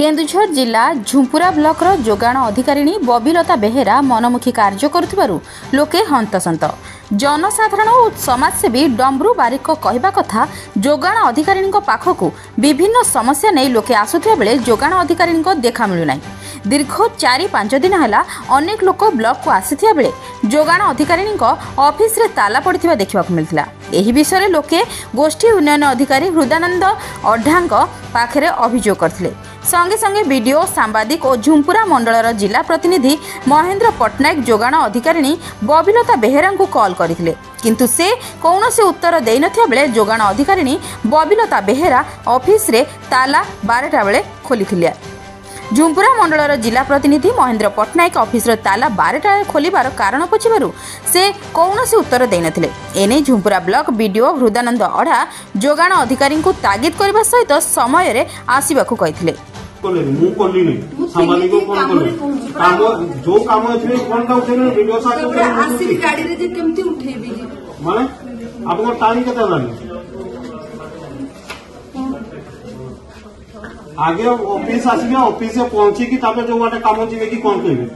केन्दुझर जिला झुंपुरा ब्लॉक रो जोगाण अधिकारिणी बबिलता बेहेरा मनमुखी कार्य करुथिबारु लोके हंतसंत। जनसाधारण और समाजसेवी डम्बरू बारिक कहवा कथा जोगाण अधिकारिणी पाखकु विभिन्न समस्या नहीं लोके आसुथिबा बेले जोगाण अधिकारिणी देखा मिलुना। दीर्घ 4-5 दिन है अनेक लोक ब्लॉक को आसीथिबा बेले जोगाण अधिकारिणी ऑफिस रे ताला पड़िथिबा देखा मिलता। एही विषय लोके गोष्ठी उन्नयन अधिकारी हृदानंद अढांग पाखरे अभियोग करथिले। संगे संगे वीडियो सांबादिक और झुंपुरा मंडलर जिला प्रतिनिधि महेंद्र पट्टनायक जोगाण अधिकारिणी बबिलता बेहेरा को कॉल करथिले, किंतु से कौनसी उत्तर देई नथिया बेले जोगाण अधिकारिणी बबिलता बेहेरा ऑफिस रे ताला 12टा बेले खोलिथिले। झुंपुरा मंडलर जिला प्रतिनिधि महेंद्र पट्टनायक ऑफिस रो ताला 12टा खोलिबार कारण पछिबारु से कौनसी उत्तर देई नथिले। एने झुंपुरा ब्लॉक वीडियो हृदानंद अढ़ा जोगाण अधिकारी को तागिद करबा सहित समय रे आसीबाकू कहिथिले। मु कोली नहीं संभाली को कोन कोली काम जो काम अछि कोन का उठे वीडियो साथ में आसी गाड़ी रे जे केमती उठेबी माने आपको टाइम केते लानी आगे ऑफिस आसी ऑफिस से पहुंची कि तापर जो वाटे काम जीवे कि कोन कहबे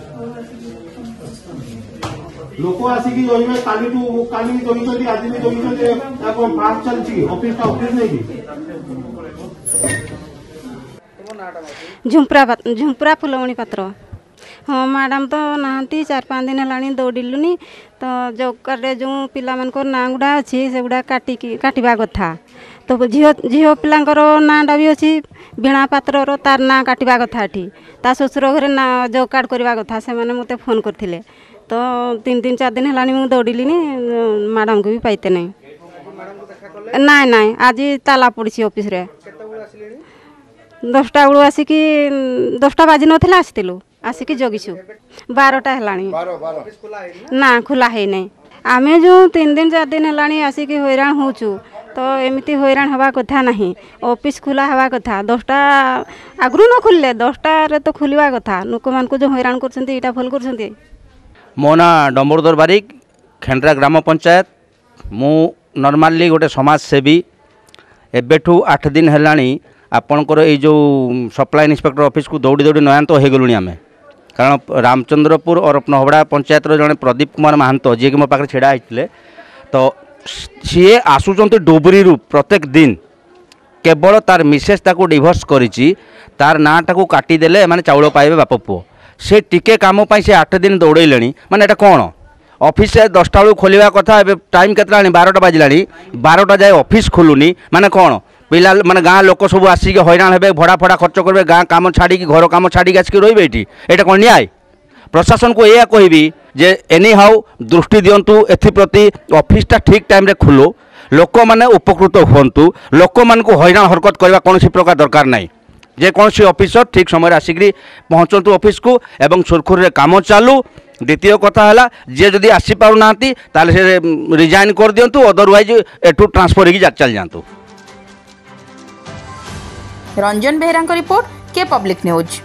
लोक आसी कि जोइमे काली जोइछथि आज भी जोइछथि अपन फास्ट चलछि ऑफिस का ऑफिस नहीं कि झुंपुरा फुलमणि पात्र। हाँ मैडम तो नहांती 4-5 दिन है दौड़िलुनि तो जो कार्य जो पिला ना गुड़ा अच्छी से गुड़ा काटिबा कथा तो झील पिलांकर नाटा भी अच्छी वीणा पात्र तार ना काटिबा कथा एठी ता ससुर घरे ना जॉब कार्ड करवा कथा से माने मते फोन करथिले तो 3-4 दिन है मु दौड़िलिनि मैडम को भी पाइते नहीं ना आज ताला पड़ी ऑफिस रे 10टा बेलू आसिकी 10टा बाजी नथिला आसिलु आसिकी जगिछु 12टा हेलानी ना खुला है नहीं आमे जो 3-4 दिन हेलानी आसिकी हैरान होचु तो एमती हैरान हवा कथा नहीं ऑफिस खुला हवा कथा 10टा आगु न खुलले 10टा रे तो खुलवा कथा लोक मान को जो हैरान करछंती एटा भल करछंती। मो ना डम्बरदर बारिक खेंड्रा ग्राम पंचायत मु नॉर्मली गोटे समाज सेवी एबेठू 8 दिन हेलानी आपणकर ये जो सप्लाई इन्स्पेक्टर ऑफिस को दौड़ी दौड़ी नयांत हो गलुणी आम कारण रामचंद्रपुर और नहबड़ा पंचायत जड़े प्रदीप कुमार महांत जी कि मो पाखे छेड़ा होते तो सी आसुंच डुबरी प्रत्येक दिन केवल तार मिसेस ताको डिभोर्स करिछि तार नाटा को काटिदेले माने चाउल पाइबे बाप पुओ से टिके काम से 8 दिन दौड़े माने एटा कौन ऑफिस से 10टा बेलू खोलिया कथा टाइम केतला 12टा बाजिला 12टा जाए ऑफिस खोलुनी माने कौन पिला माने गाँ लोक सब आसिक हैरान हे भड़ा फड़ा खर्च करेंगे गाँ कम छाड़ी घर कम छाड़ी आसिक रे ये कौन न्याय प्रशासन को यह कहबी जे एनी हाउ दृष्टि दिंतु एप्रति ऑफिसटा ठीक टाइम रे खुलो लोक मैंने उपकृत हूँ लोक मान हैरान हरकत करने कौन प्रकार दरकार नहीं जेकोसी ऑफिसर ठीक समय आसिक पहुँचतु ऑफिस को एवं सुरखुरी काम चालू। द्वितीय कथा है जी जदि आसीपार ना से रिजाइन कर दिंतु अदरवाइज एठू ट्रांसफर हो चल जातु। रंजन बेहेरा रिपोर्ट के पब्लिक न्यूज।